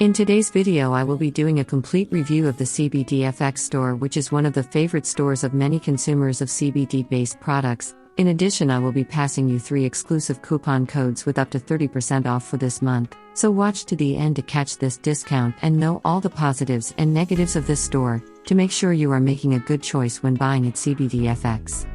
In today's video I will be doing a complete review of the CBDFX store, which is one of the favorite stores of many consumers of CBD-based products. In addition, I will be passing you 3 exclusive coupon codes with up to 30% off for this month, so watch to the end to catch this discount and know all the positives and negatives of this store, to make sure you are making a good choice when buying at CBDFX.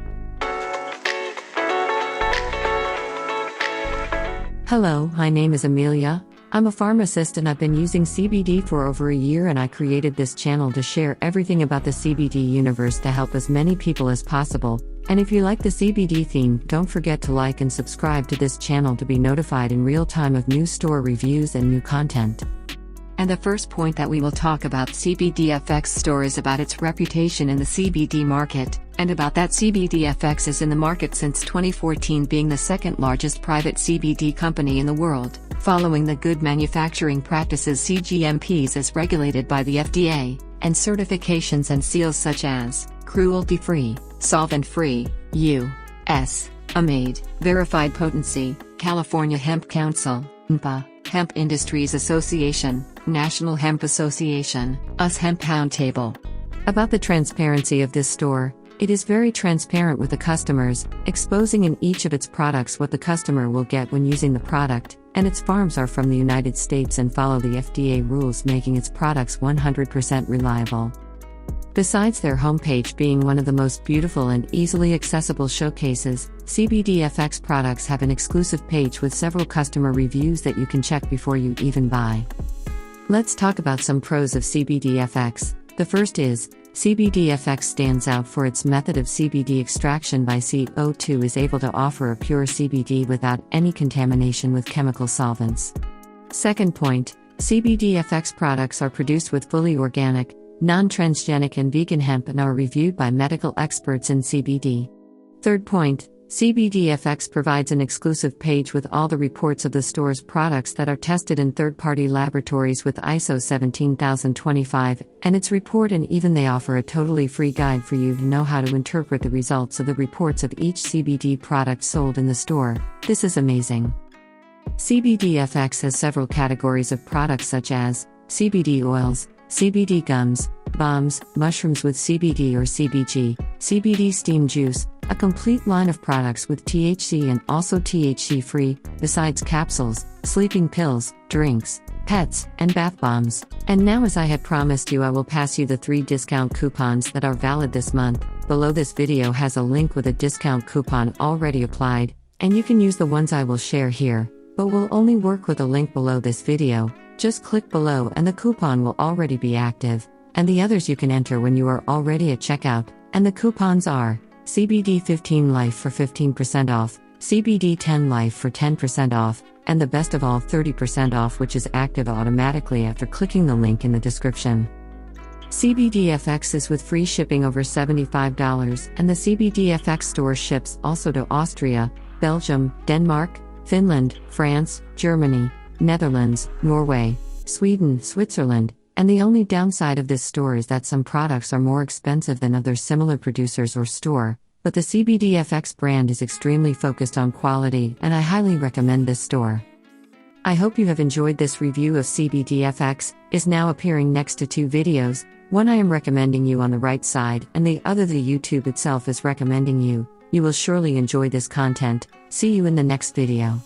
Hello, my name is Amelia. I'm a pharmacist and I've been using CBD for over a year, and I created this channel to share everything about the CBD universe to help as many people as possible. And if you like the CBD theme, don't forget to like and subscribe to this channel to be notified in real time of new store reviews and new content. And the first point that we will talk about CBDFX store is about its reputation in the CBD market, and about that CBDFX is in the market since 2014, being the second largest private CBD company in the world, following the Good Manufacturing Practices CGMPs as regulated by the FDA, and certifications and seals such as cruelty-free, solvent-free, U.S.A MADE, verified potency, California Hemp Council, U.S.A Hemp Industries Association, National Hemp Association, U.S.A Hemp Houndtable. About the transparency of this store, it is very transparent with the customers, exposing in each of its products what the customer will get when using the product, and its farms are from the United States and follow the FDA rules, making its products 100% reliable. Besides their homepage being one of the most beautiful and easily accessible showcases, CBDFX products have an exclusive page with several customer reviews that you can check before you even buy. Let's talk about some pros of CBDFX. The first is, CBDFX stands out for its method of CBD extraction by CO2, is able to offer a pure CBD without any contamination with chemical solvents. Second point, CBDFX products are produced with fully organic, non-transgenic and vegan hemp and are reviewed by medical experts in CBD. Third point, CBDFX provides an exclusive page with all the reports of the store's products that are tested in third-party laboratories with ISO 17025, and its report, and even they offer a totally free guide for you to know how to interpret the results of the reports of each CBD product sold in the store. This is amazing. CBDFX has several categories of products such as CBD oils, CBD gums, bombs, mushrooms with CBD or CBG, CBD steam juice, a complete line of products with THC and also THC-free, besides capsules, sleeping pills, drinks, pets, and bath bombs. And now, as I had promised you, I will pass you the 3 discount coupons that are valid this month. Below this video has a link with a discount coupon already applied, and you can use the ones I will share here, but will only work with a link below this video. Just click below and the coupon will already be active, and the others you can enter when you are already at checkout, and the coupons are CBD 15 Life for 15% off, CBD 10 Life for 10% off, and the best of all 30% off, which is active automatically after clicking the link in the description. CBDFX is with free shipping over $75, and the CBDFX store ships also to Austria, Belgium, Denmark, Finland, France, Germany, Netherlands, Norway, Sweden, Switzerland, and the only downside of this store is that some products are more expensive than other similar producers or store, but the CBDFX brand is extremely focused on quality, and I highly recommend this store. I hope you have enjoyed this review of CBDFX. Is now appearing next to 2 videos, one I am recommending you on the right side, and the other the YouTube itself is recommending you. You will surely enjoy this content. See you in the next video.